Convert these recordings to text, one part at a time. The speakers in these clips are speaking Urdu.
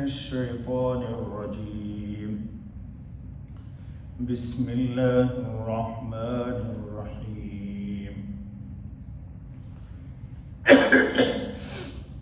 الشيطان الرجيم بسم الله الرحمن الرحيم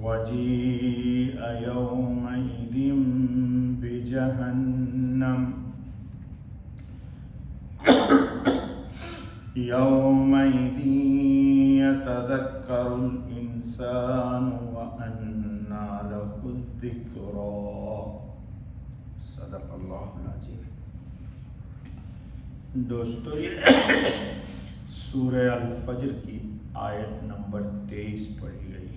وجيء يومئذ بجهنم يومئذ يتذكر الإنسان وأنى له الذكرى صدق اللہ العظیم۔ دوستو، یہ سورہ الفجر کی آیت نمبر 23 پڑھی گئی۔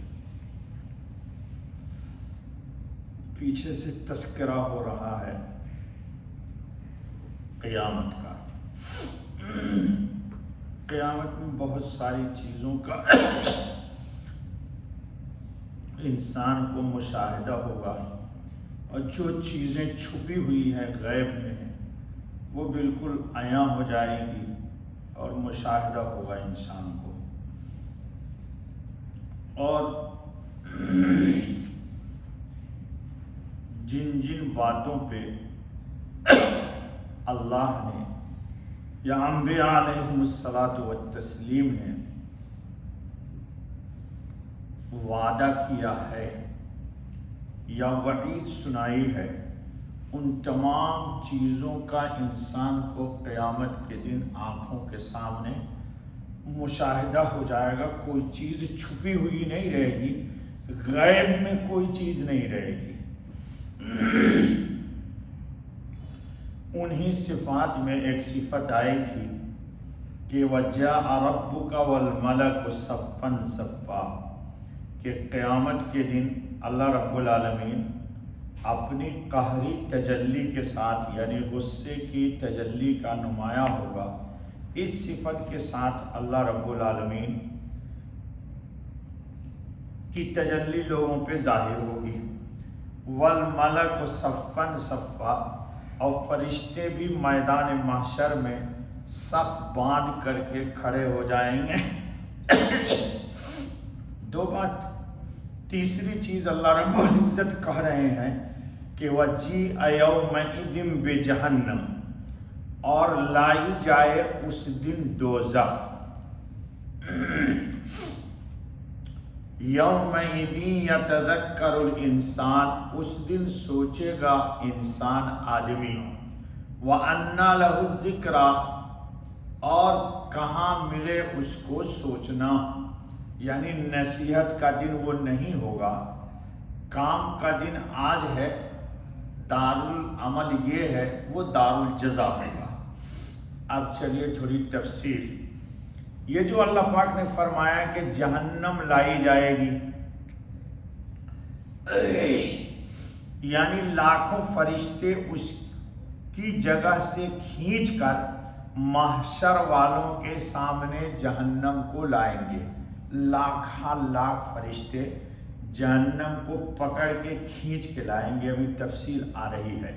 پیچھے سے تذکرہ ہو رہا ہے قیامت کا۔ قیامت میں بہت ساری چیزوں کا انسان کو مشاہدہ ہوگا، اور جو چیزیں چھپی ہوئی ہیں غیب میں ہیں وہ بالکل عیاں ہو جائیں گی اور مشاہدہ ہوگا انسان کو۔ اور جن جن باتوں پہ اللہ نے یا انبیاء علیہم الصلاۃ والتسلیم نے وعدہ کیا ہے یا وعید سنائی ہے، ان تمام چیزوں کا انسان کو قیامت کے دن آنکھوں کے سامنے مشاہدہ ہو جائے گا۔ کوئی چیز چھپی ہوئی نہیں رہے گی، غیب میں کوئی چیز نہیں رہے گی۔ انہی صفات میں ایک صفت آئی تھی کہ وَجَاءَ رَبُّكَ وَالْمَلَكُ صَفًّا صَفًّا، کہ قیامت کے دن اللہ رب العالمین اپنی قہری تجلی کے ساتھ، یعنی غصے کی تجلی کا نمایاں ہوگا۔ اس صفت کے ساتھ اللہ رب العالمین کی تجلی لوگوں پہ ظاہر ہوگی۔ وَالْمَلَكُ صَفًّا صَفًّا، اور فرشتے بھی میدان محشر میں صف باندھ کر کے کھڑے ہو جائیں گے۔ دو بات۔ تیسری چیز اللہ رب العزت کہہ رہے ہیں کہ وَجِیءَ یَوْمَئِذٍ بِجَہَنَّمَ، اور لائی جائے اس دن دوزخ۔ یومئذ یتذکر الانسان، اس دن سوچے گا انسان آدمی، وَأَنَّى لَهُ الذِّکریٰ، اور کہاں ملے اس کو سوچنا، یعنی نصیحت کا دن وہ نہیں ہوگا۔ کام کا دن آج ہے، دارالعمل یہ ہے، وہ دارالجزا ہوگا۔ اب چلیے تھوڑی تفصیل۔ یہ جو اللہ پاک نے فرمایا کہ جہنم لائی جائے گی، یعنی لاکھوں فرشتے اس کی جگہ سے کھینچ کر محشر والوں کے سامنے جہنم کو لائیں گے۔ لاکھ فرشتے جہنم کو پکڑ کے کھینچ کے لائیں گے۔ ابھی تفصیل آ رہی ہے۔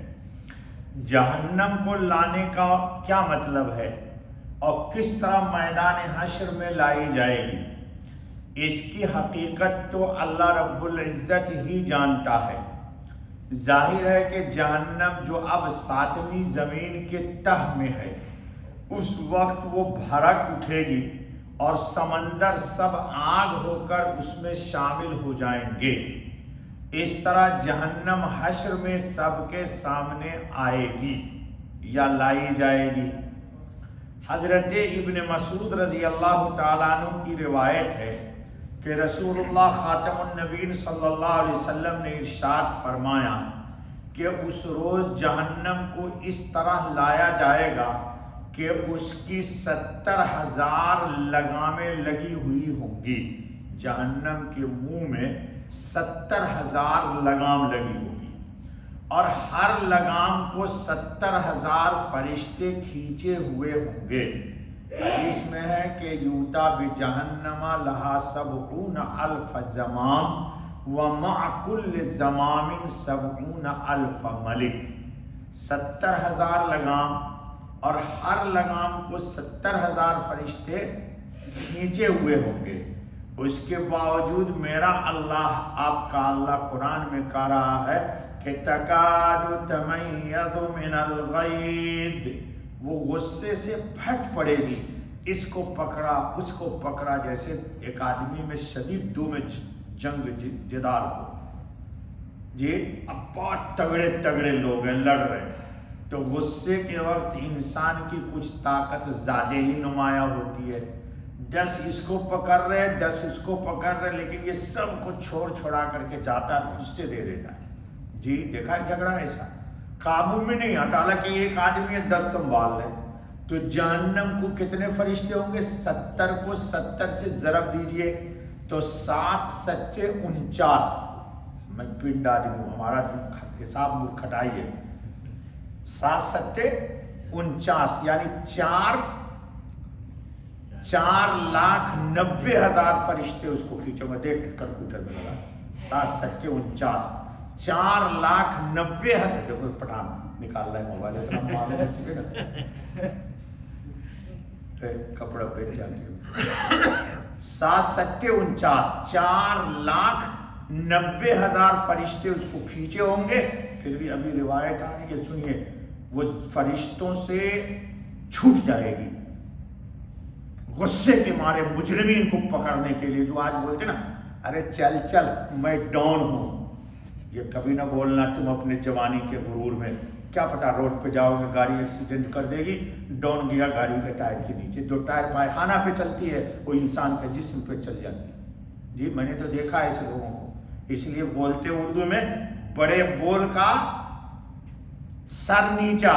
جہنم کو لانے کا کیا مطلب ہے اور کس طرح میدان حشر میں لائی جائے گی، اس کی حقیقت تو اللہ رب العزت ہی جانتا ہے۔ ظاہر ہے کہ جہنم جو اب 7ویں زمین کے تہ میں ہے، اس وقت وہ بھڑک اٹھے گی اور سمندر سب آگ ہو کر اس میں شامل ہو جائیں گے۔ اس طرح جہنم حشر میں سب کے سامنے آئے گی یا لائی جائے گی۔ حضرت ابن مسعود رضی اللہ تعالیٰ عنہ کی روایت ہے کہ رسول اللہ خاتم النبیین صلی اللہ علیہ وسلم نے ارشاد فرمایا کہ اس روز جہنم کو اس طرح لایا جائے گا کہ اس کی 70,000 لگامیں لگی ہوئی ہوں گی۔ جہنم کے منہ میں 70,000 لگام لگی ہوگی، اور ہر لگام کو 70,000 فرشتے کھینچے ہوئے ہوں گے۔ حدیث میں ہے کہ یوتا بجہنم لہا 70,000 زمام ومع کل زمام 70,000 ملک۔ 70,000 لگام، اور ہر لگام کو 70,000 فرشتے کھینچے ہوئے ہوں گے۔ اس کے باوجود میرا اللہ، آپ کا اللہ قرآن میں کہہ رہا ہے کہ تکاد تمیز من الغیظ، وہ غصے سے پھٹ پڑے گی، اس کو پکڑا اس کو پکڑا، جیسے ایک آدمی میں شدید دو میں جنگ جدال ہو جی، اب بہت تگڑے تگڑے لوگ ہیں لڑ رہے، تو غصے کے وقت انسان کی کچھ طاقت زیادہ ہی نمایاں ہوتی ہے، 10 اس کو پکڑ رہے 10 اس کو پکڑ رہے، لیکن یہ سب کو چھوڑ چھوڑا کر کے جاتا ہے، غصے دے دیتا ہے جی۔ دیکھا ہے جھگڑا ایسا قابو میں نہیں آتا، حالانکہ ایک آدمی ہے 10 سنبھال لے، تو جہنم کو کتنے فرشتے ہوں گے؟ 70 کو 70 سے ضرب دیجئے تو 7 سچے 49، میں پنڈ آدمی ہوں، ہمارا حساب کھٹائی ہے، 7 سچے 49 یعنی 4,90,000 فرشتے اس کو کھینچو، میں دیکھ کیلکولیٹر میں لگا، 7 سچے 49، 4,90,000، دیکھو پٹھان نکال رہا ہے موبائل، اتنا مالے نہیں چکے نا کپڑا پہن جاتی ہوں، 7 سچے 49، 4,90,000 فرشتے اس کو کھینچے ہوں گے۔ پھر بھی ابھی روایت آ رہی ہے، سنیے، وہ فرشتوں سے چھوٹ جائے گی غصے کے مارے مجرمین کو پکڑنے کے لیے، جو آج بولتے نا ارے چل چل میں ڈان ہوں، یہ کبھی نہ بولنا تم اپنے جوانی کے غرور میں، کیا پتا روڈ پہ جاؤ گے گاڑی ایکسیڈنٹ کر دے گی، ڈون گیا گاڑی کے ٹائر کے نیچے، جو ٹائر پائخانہ پہ چلتی ہے وہ انسان کے جسم پہ چل جاتی ہے جی، میں نے تو دیکھا ہے ایسے لوگوں کو، اس لیے بولتے اردو میں بڑے بول کا سر نیچا،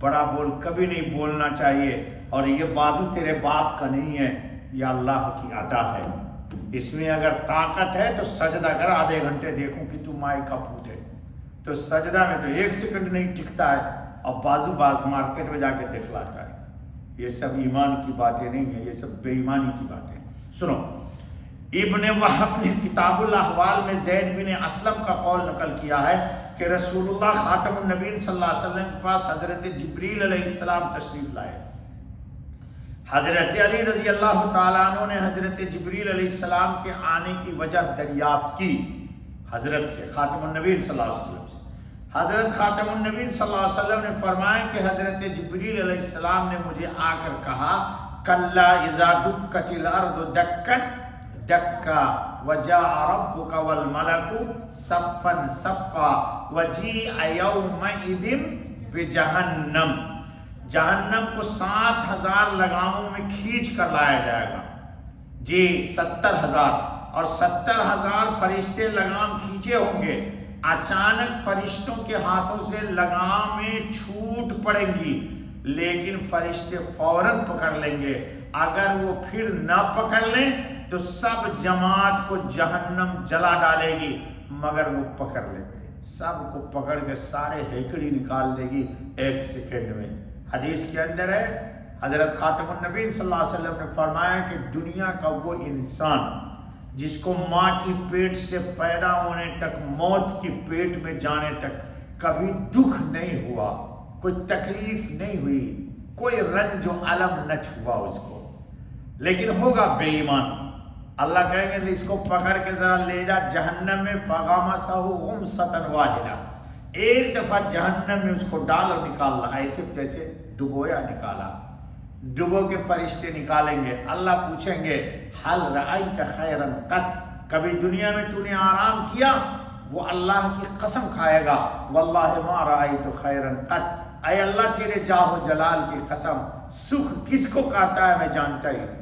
بڑا بول کبھی نہیں بولنا چاہیے، اور یہ بازو تیرے باپ کا نہیں ہے، یہ اللہ کی عطا ہے، اس میں اگر طاقت ہے تو سجدہ کر، آدھے گھنٹے دیکھوں کہ تو مائی کا پوت ہے، تو سجدہ میں تو 1 سیکنڈ نہیں ٹکتا ہے، اور بازو باز مارکیٹ میں جا کے دکھلاتا ہے، یہ سب ایمان کی باتیں نہیں ہیں، یہ سب بے ایمانی کی باتیں ہیں۔ سنو، ابن وہب نے کتاب الاحوال میں زید بن اسلم کا قول نقل کیا ہے کہ رسول اللہ خاتم النبیین صلی اللہ علیہ وسلم کے پاس حضرت جبریل علیہ السلام تشریف لائے، حضرت علی رضی اللہ تعالیٰ عنہ نے حضرت جبریل علیہ السلام کے آنے کی وجہ دریافت کی حضرت سے، خاتم النبیین صلی اللہ علیہ وسلم سے۔ حضرت خاتم النبیین صلی اللہ علیہ وسلم نے فرمایا کہ حضرت جبریل علیہ السلام نے مجھے آ کر کہا، کلا اذا دکت الارض دکن دکا وجاء ربک والملک صفا صفا وجیء یومئذ بجہنم، جہنم کو 7,000 لگاموں میں کھینچ کر لایا جائے گا جی، 70,000، اور 70,000 فرشتے لگام کھینچے ہوں گے، اچانک فرشتوں کے ہاتھوں سے لگامیں چھوٹ پڑیں گی، لیکن فرشتے فوراً پکڑ لیں گے، اگر وہ پھر نہ پکڑ لیں تو سب جماعت کو جہنم جلا ڈالے گی، مگر وہ پکڑ لیں گے، سب کو پکڑ کے سارے ہیکڑی نکال دے گی 1 سیکنڈ میں۔ حدیث کے اندر ہے، حضرت خاتم النبی صلی اللہ علیہ وسلم نے فرمایا کہ دنیا کا وہ انسان جس کو ماں کی پیٹ سے پیدا ہونے تک موت کی پیٹ میں جانے تک کبھی دکھ نہیں ہوا، کوئی تکلیف نہیں ہوئی، کوئی رنج و علم نہ چھوا اس کو، لیکن ہوگا بے ایمان، اللہ کہیں گے اس کو پکڑ کے ذرا لے جا جہنم میں، فغمسہ غمسۃ واحدہ، ایک دفعہ جہنم میں اس کو ڈال اور نکال رہا، ایسے جیسے ڈبویا نکالا، ڈبو کے فرشتے نکالیں گے، اللہ پوچھیں گے حل رأیت خیرا قط، کبھی دنیا میں تو نے آرام کیا؟ وہ اللہ کی قسم کھائے گا، واللہ ما رأیت خیرا قط، اے اللہ تیرے جاہ و جلال کی قسم، سکھ کس کو کہتا ہے میں جانتا ہی نہیں،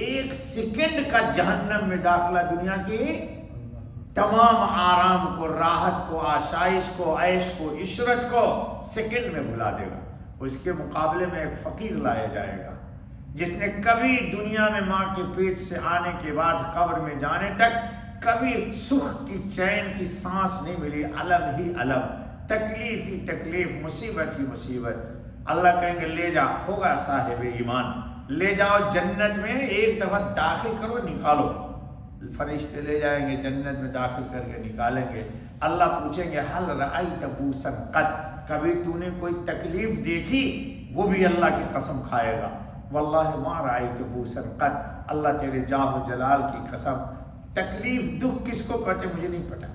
1 سیکنڈ کا جہنم میں داخلہ دنیا کی تمام آرام کو، راحت کو، آشائش کو، عیش کو، عشرت کو سیکنڈ میں بھلا دے گا، اس کے مقابلے میں ایک فقیر لایا جائے گا جس نے کبھی دنیا میں ماں کے پیٹ سے آنے کے بعد قبر میں جانے تک کبھی سکھ کی چین کی سانس نہیں ملی، علم ہی علم، تکلیف ہی تکلیف، مصیبت ہی مصیبت، اللہ کہیں گے لے جا، ہوگا صاحب ایمان، لے جاؤ جنت میں، ایک دفعہ داخل کرو نکالو، فرشتے لے جائیں گے جنت میں داخل کر کے نکالیں گے، اللہ پوچھیں گے حل رأیت بوسا قط، کبھی تو نے کوئی تکلیف دیکھی؟ وہ بھی اللہ کی قسم کھائے گا، واللہ ما رأیت بوسا قط، اللہ تیرے جاہ و جلال کی قسم، تکلیف دکھ کس کو کہتے مجھے نہیں پتا،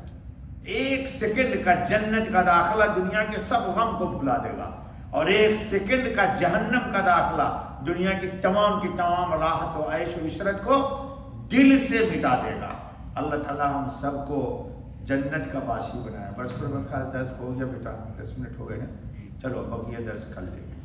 ایک سیکنڈ کا جنت کا داخلہ دنیا کے سب غم کو بھلا دے گا، اور ایک سیکنڈ کا جہنم کا داخلہ دنیا کی تمام راحت و عیش و عشرت کو دل سے مٹا دے گا۔ اللہ تعالیٰ ہم سب کو جنت کا باسی بنایا۔ بس پر 10 ہو گیا بیٹا، 10 منٹ ہو گئے نا، چلو اب یہ درس کر لیں گے۔